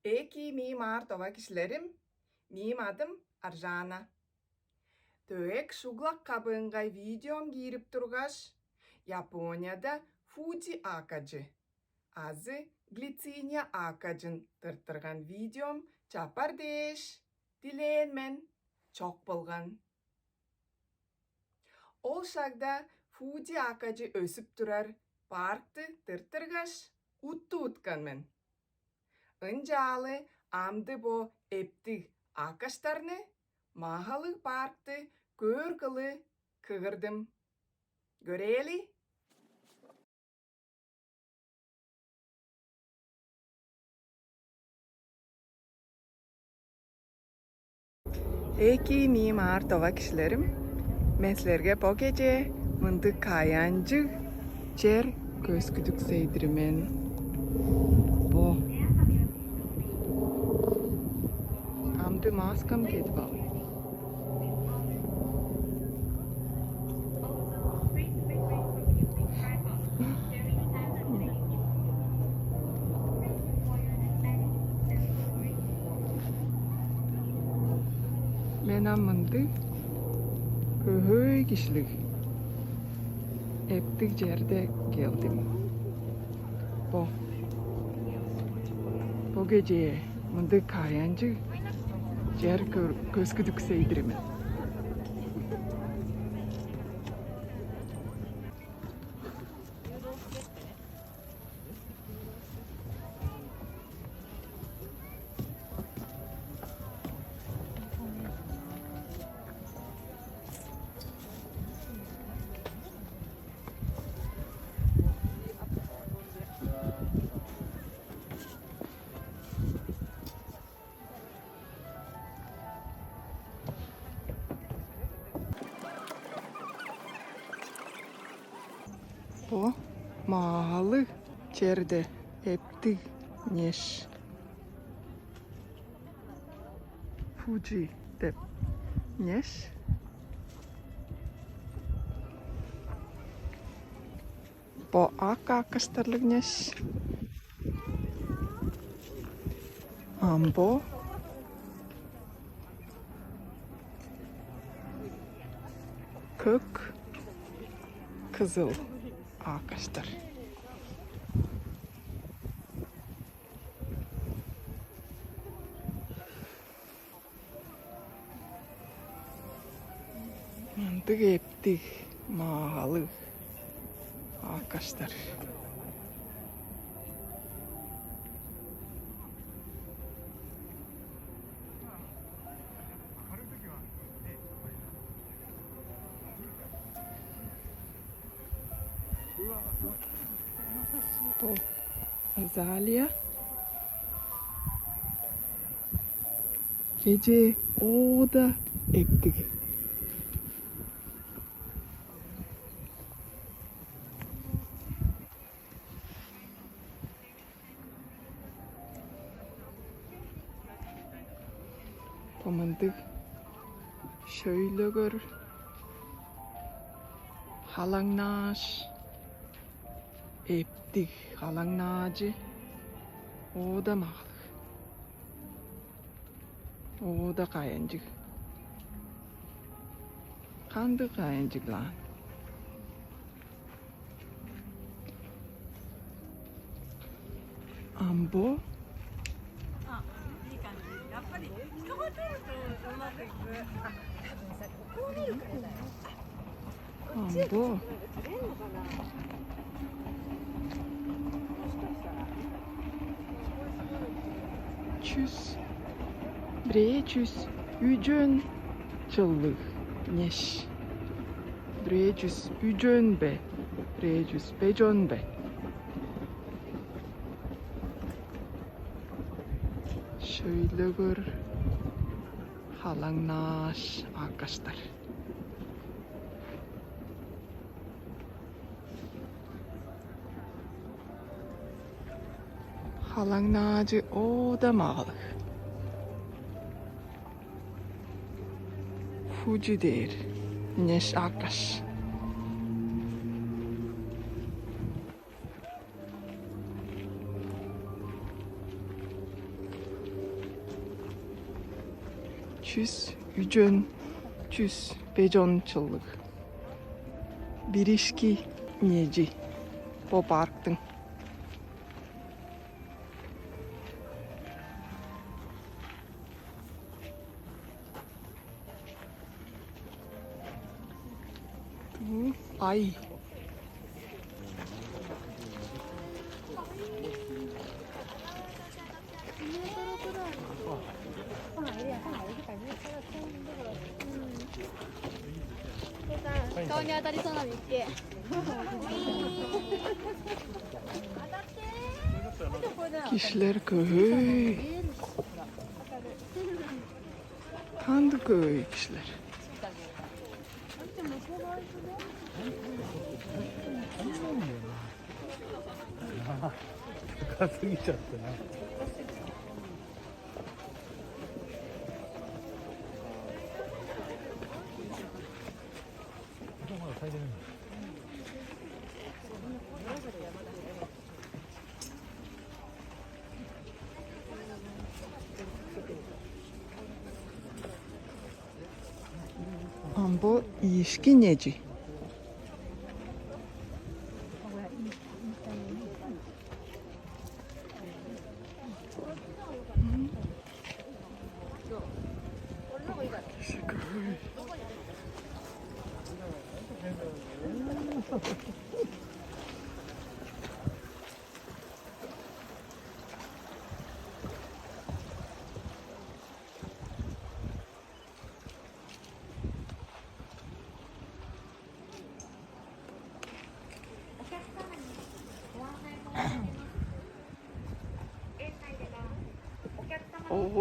Eki mimar tova kişilerim. Mim adım Arjana. Tök şuglak kabıngay videom girip turgaş. Japonya'da Fuji akacı. Azı glicinia akacın tırtırgan videom çapar deş. Dileyen men çok bulgan. Ol şagda Fuji akacı ösüp durar. Parktı tırtırgaş. Uttu utkan men. Öncalı amdı bu epti akaştarını mahalı parktı görgülü kıgırdım. Göreli? Eki mimar tova kişilerim. Meslerge bu gece mındık kayancı cer gözgüdük seydirimen. Bu. Amdı maskam ketbal. Menam mındık köhöy kişilik. Eptik yerde geldim. Bu gece mındık kayancı cer gözgüdük seydirimen. Bu mahalı çerde eptik neş. Fuji dep neş. Bu akastarlık neş. Ambo. Kök. Kızıl akastar. Mantık eptik mahalı akastar. Bu azalya. Gece o da eptik. Bu mantık şöyle gör. Halangnaş. Eptik halangnacı. O da mal. O da kayancık. Kandı kayancık lan. Ambo. Ambo. Çüz. Bre çüz. Ücün çıllık. Neş. Bre çüz. Ücün be. Bre çüz. Becon be. Şöyle gör. Halangnaş arkadaşlar. Halangnacı o da mal. Fuji der. Neş arkadaş. Çüz, ücön, çüz, bejonçılık. Birişki нежи по парктың. Ай.顔に当たりそうなの言って。Kişiler köy. Tanıdık köy kişiler. 高すぎちゃってな。まだ咲いてるんだ。안보 이식이 내지.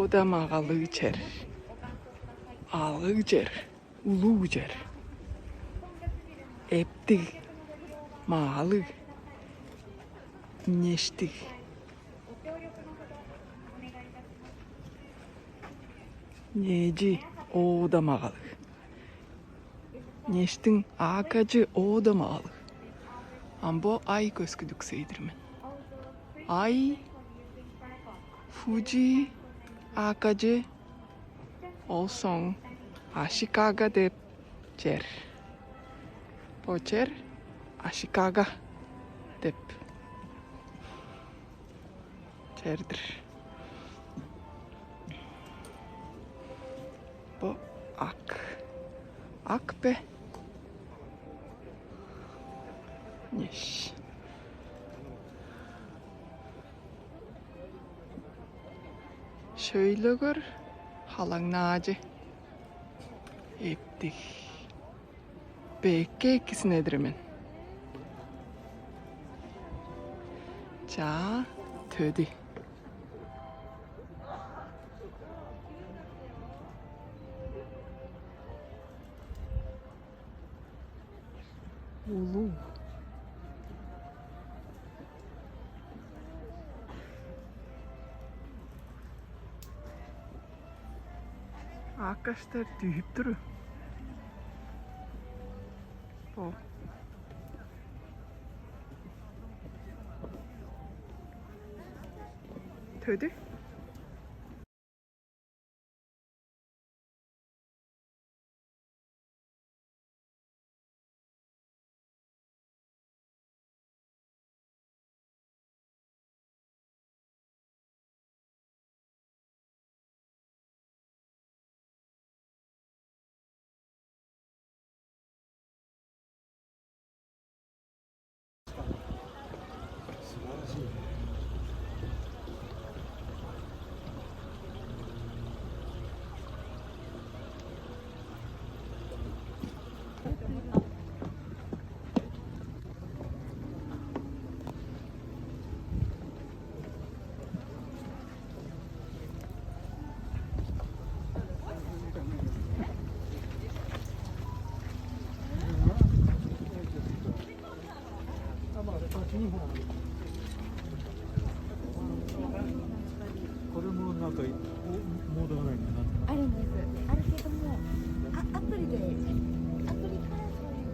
오다마가lı cer. Alı cer. Ulu cer. Epti. Malı. Neşti. Neci 오다마가lı. Neştin akacı 오다마가lı. Ambo ay kösküdük seydirmen. Ay. Fuji. Akacı olson Ashikaga de cer. Pocer Ashikaga dep cerdir. Bu ak. Ak be. Neş. Şöyle gör. Halangnaacı. Eptik. Bekke ikisini edirimin. 자, tödi. Ulu. Arkadaşlar düğüp durur. O. Tödi.これもなんかモードがないんだな。あるんです。あるけども、アプリからそういう。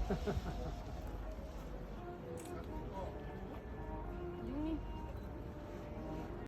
な。